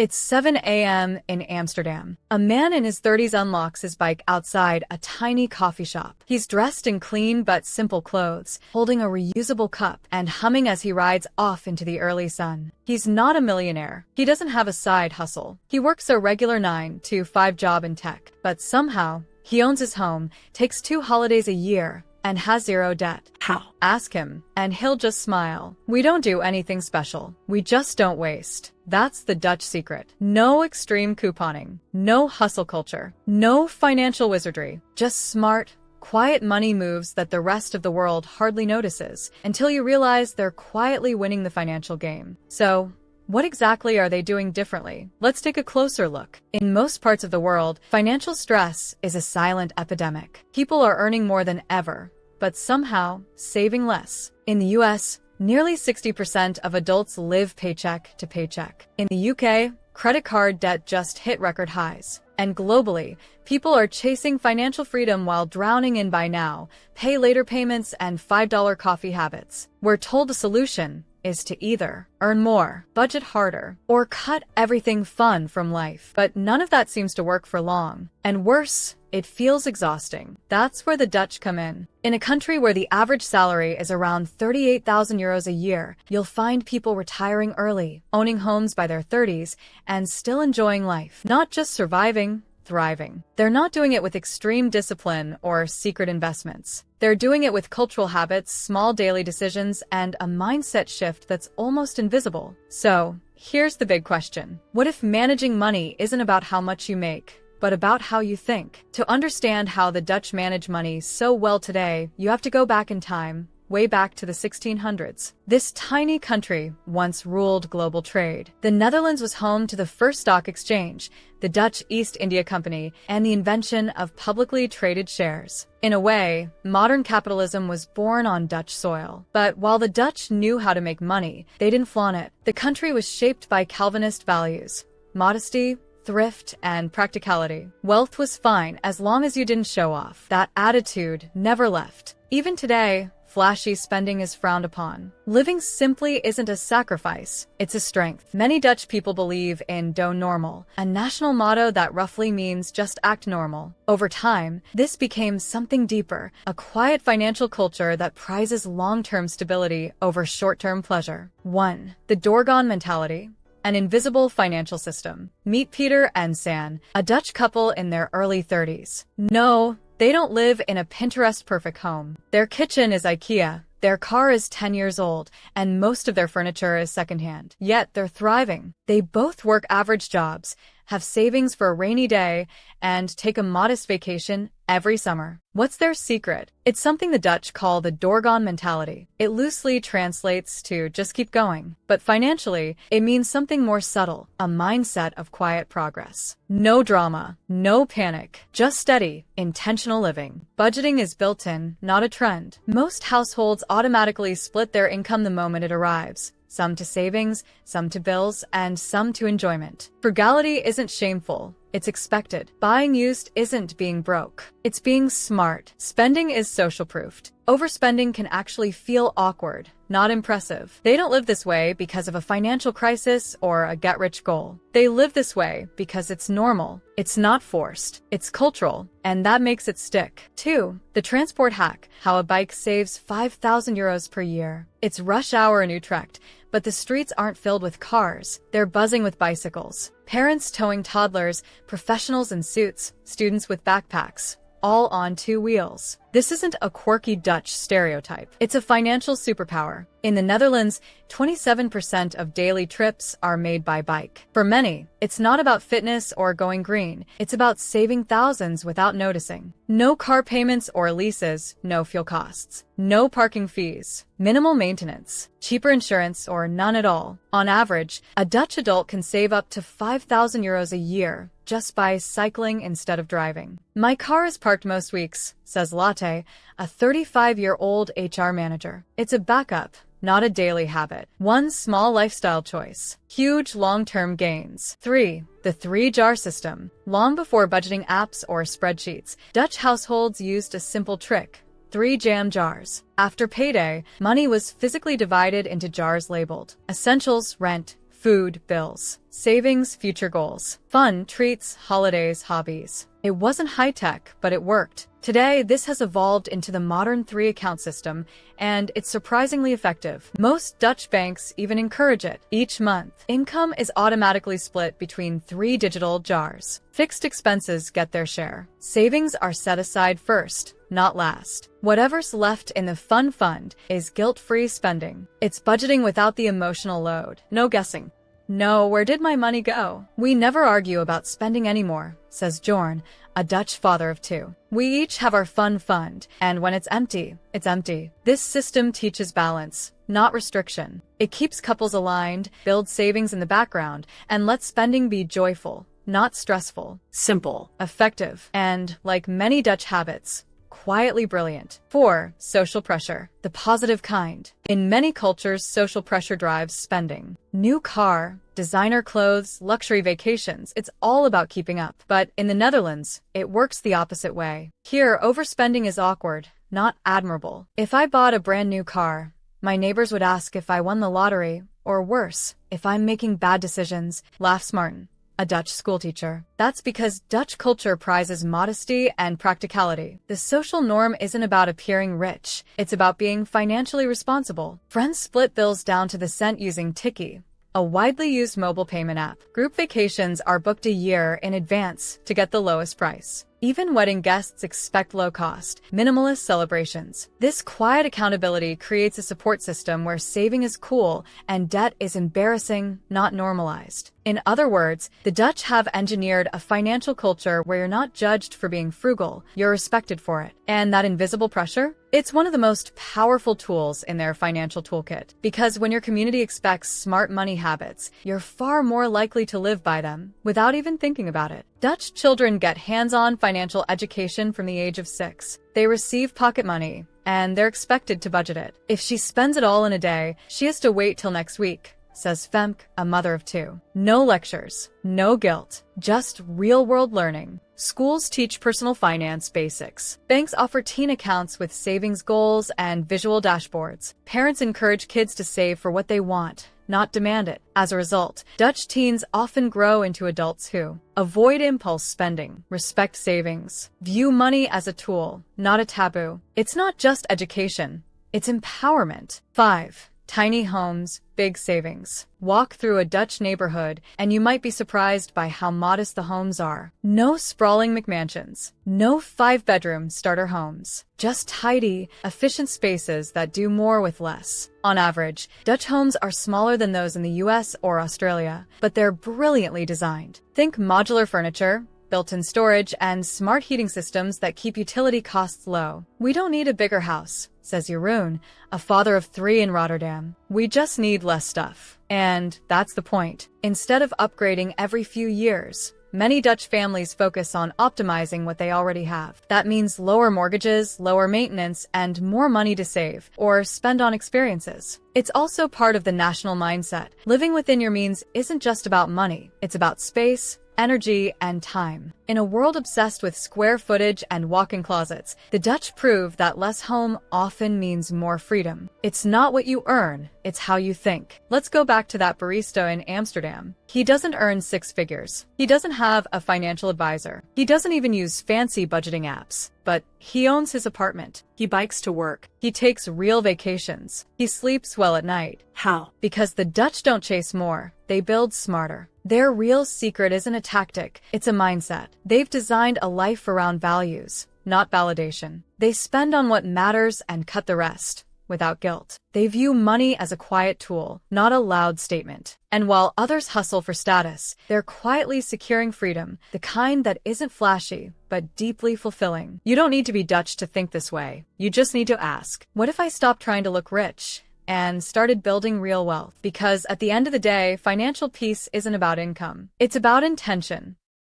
It's 7 a.m. in Amsterdam. A man in his 30s unlocks his bike outside a tiny coffee shop. He's dressed in clean but simple clothes, holding a reusable cup and humming as he rides off into the early sun. He's not a millionaire. He doesn't have a side hustle. He works a regular 9 to 5 job in tech, but somehow he owns his home, takes 2 holidays a year, and has 0 debt. How? Ask him, and he'll just smile. We don't do anything special. We just don't waste. That's the Dutch secret. No extreme couponing. No hustle culture. No financial wizardry. Just smart, quiet money moves that the rest of the world hardly notices, until you realize they're quietly winning the financial game. So, what exactly are they doing differently? Let's take a closer look. In most parts of the world, financial stress is a silent epidemic. People are earning more than ever, but somehow saving less. In the US, nearly 60% of adults live paycheck to paycheck. In the UK, credit card debt just hit record highs. And globally, people are chasing financial freedom while drowning in buy now, pay later payments, and $5 coffee habits. We're told the solution is to either earn more, budget harder, or cut everything fun from life. But none of that seems to work for long. And worse, it feels exhausting. That's where the Dutch come in. In a country where the average salary is around 38,000 euros a year, you'll find people retiring early, owning homes by their 30s, and still enjoying life. Not just surviving, thriving. They're not doing it with extreme discipline or secret investments. They're doing it with cultural habits, small daily decisions, and a mindset shift that's almost invisible. So, here's the big question. What if managing money isn't about how much you make, but about how you think? To understand how the Dutch manage money so well today, you have to go back in time, way back to the 1600s. This tiny country once ruled global trade. The Netherlands was home to the first stock exchange, the Dutch East India Company, and the invention of publicly traded shares. In a way, modern capitalism was born on Dutch soil. But while the Dutch knew how to make money, they didn't flaunt it. The country was shaped by Calvinist values: modesty, thrift, and practicality. Wealth was fine as long as you didn't show off. That attitude never left. Even today, flashy spending is frowned upon. Living simply isn't a sacrifice, it's a strength. Many Dutch people believe in doe normaal, a national motto that roughly means just act normal. Over time, this became something deeper, a quiet financial culture that prizes long-term stability over short-term pleasure. 1. The Doorgaan Mentality. An invisible financial system. Meet Peter and San, a Dutch couple in their early 30s. No, they don't live in a Pinterest-perfect home. Their kitchen is IKEA, their car is 10 years old, and most of their furniture is secondhand. Yet they're thriving. They both work average jobs, have savings for a rainy day, and take a modest vacation every summer. What's their secret? It's something the Dutch call the Doorgaan Mentality. It loosely translates to just keep going. But financially, it means something more subtle, a mindset of quiet progress. No drama, no panic, just steady, intentional living. Budgeting is built in, not a trend. Most households automatically split their income the moment it arrives. Some to savings, some to bills, and some to enjoyment. Frugality isn't shameful. It's expected. Buying used isn't being broke. It's being smart. Spending is social-proofed. Overspending can actually feel awkward, not impressive. They don't live this way because of a financial crisis or a get-rich goal. They live this way because it's normal. It's not forced. It's cultural, and that makes it stick. 2. The transport hack, how a bike saves 5,000 euros per year. It's rush hour in Utrecht, but the streets aren't filled with cars. They're buzzing with bicycles. Parents towing toddlers, professionals in suits, students with backpacks, all on 2 wheels. This isn't a quirky Dutch stereotype. It's a financial superpower. In the Netherlands, 27% of daily trips are made by bike. For many, it's not about fitness or going green. It's about saving thousands without noticing. No car payments or leases, no fuel costs, no parking fees, minimal maintenance, cheaper insurance, or none at all. On average, a Dutch adult can save up to 5,000 euros a year just by cycling instead of driving. My car is parked most weeks, says Latte, a 35-year-old HR manager. It's a backup, not a daily habit. One small lifestyle choice. Huge long-term gains. 3. The 3-jar system. Long before budgeting apps or spreadsheets, Dutch households used a simple trick: 3 jam jars. After payday, money was physically divided into jars labeled essentials, rent, food, bills, savings, future goals, fun, treats, holidays, hobbies. It wasn't high-tech, but it worked. Today, this has evolved into the modern three-account system, and it's surprisingly effective. Most Dutch banks even encourage it. Each month, income is automatically split between 3 digital jars. Fixed expenses get their share. Savings are set aside first, not last. Whatever's left in the fun fund is guilt-free spending. It's budgeting without the emotional load. No guessing. No, where did my money go? We never argue about spending anymore, says Jorn, a Dutch father of 2. We each have our fun fund, and when it's empty, it's empty. This system teaches balance, not restriction. It keeps couples aligned, builds savings in the background, and lets spending be joyful, not stressful. Simple, effective, and, like many Dutch habits, quietly brilliant. 4. Social pressure, the positive kind. In many cultures, social pressure drives spending. New car, designer clothes, luxury vacations, it's all about keeping up. But in the Netherlands, it works the opposite way. Here, overspending is awkward, not admirable. If I bought a brand new car, my neighbors would ask if I won the lottery, or worse, if I'm making bad decisions, laughs Martin, a Dutch schoolteacher. That's because Dutch culture prizes modesty and practicality. The social norm isn't about appearing rich, it's about being financially responsible. Friends split bills down to the cent using Tikkie, a widely used mobile payment app. Group vacations are booked a year in advance to get the lowest price. Even wedding guests expect low-cost, minimalist celebrations. This quiet accountability creates a support system where saving is cool and debt is embarrassing, not normalized. In other words, the Dutch have engineered a financial culture where you're not judged for being frugal, you're respected for it. And that invisible pressure? It's one of the most powerful tools in their financial toolkit. Because when your community expects smart money habits, you're far more likely to live by them without even thinking about it. Dutch children get hands-on financial education from the age of 6. They receive pocket money, and they're expected to budget it. If she spends it all in a day, she has to wait till next week, says Femke, a mother of 2. No lectures, no guilt, just real-world learning. Schools teach personal finance basics. Banks offer teen accounts with savings goals and visual dashboards. Parents encourage kids to save for what they want, not demand it. As a result, Dutch teens often grow into adults who avoid impulse spending, respect savings, view money as a tool, not a taboo. It's not just education, it's empowerment. 5. Tiny homes, big savings. Walk through a Dutch neighborhood, and you might be surprised by how modest the homes are. No sprawling McMansions, no 5-bedroom starter homes. Just tidy, efficient spaces that do more with less. On average, Dutch homes are smaller than those in the US or Australia, but they're brilliantly designed. Think modular furniture, built-in storage, and smart heating systems that keep utility costs low. We don't need a bigger house, says Jeroen, a father of 3 in Rotterdam. We just need less stuff. And that's the point. Instead of upgrading every few years, many Dutch families focus on optimizing what they already have. That means lower mortgages, lower maintenance, and more money to save or spend on experiences. It's also part of the national mindset. Living within your means isn't just about money. It's about space, energy, and time. In a world obsessed with square footage and walk-in closets, the Dutch prove that less home often means more freedom. It's not what you earn, it's how you think. Let's go back to that barista in Amsterdam. He doesn't earn 6 figures. He doesn't have a financial advisor. He doesn't even use fancy budgeting apps. But he owns his apartment. He bikes to work. He takes real vacations. He sleeps well at night. How? Because the Dutch don't chase more. They build smarter. Their real secret isn't a tactic, it's a mindset. They've designed a life around values, not validation. They spend on what matters and cut the rest, without guilt. They view money as a quiet tool, not a loud statement. And while others hustle for status, they're quietly securing freedom, the kind that isn't flashy, but deeply fulfilling. You don't need to be Dutch to think this way. You just need to ask, what if I stopped trying to look rich and started building real wealth? Because at the end of the day, financial peace isn't about income. It's about intention.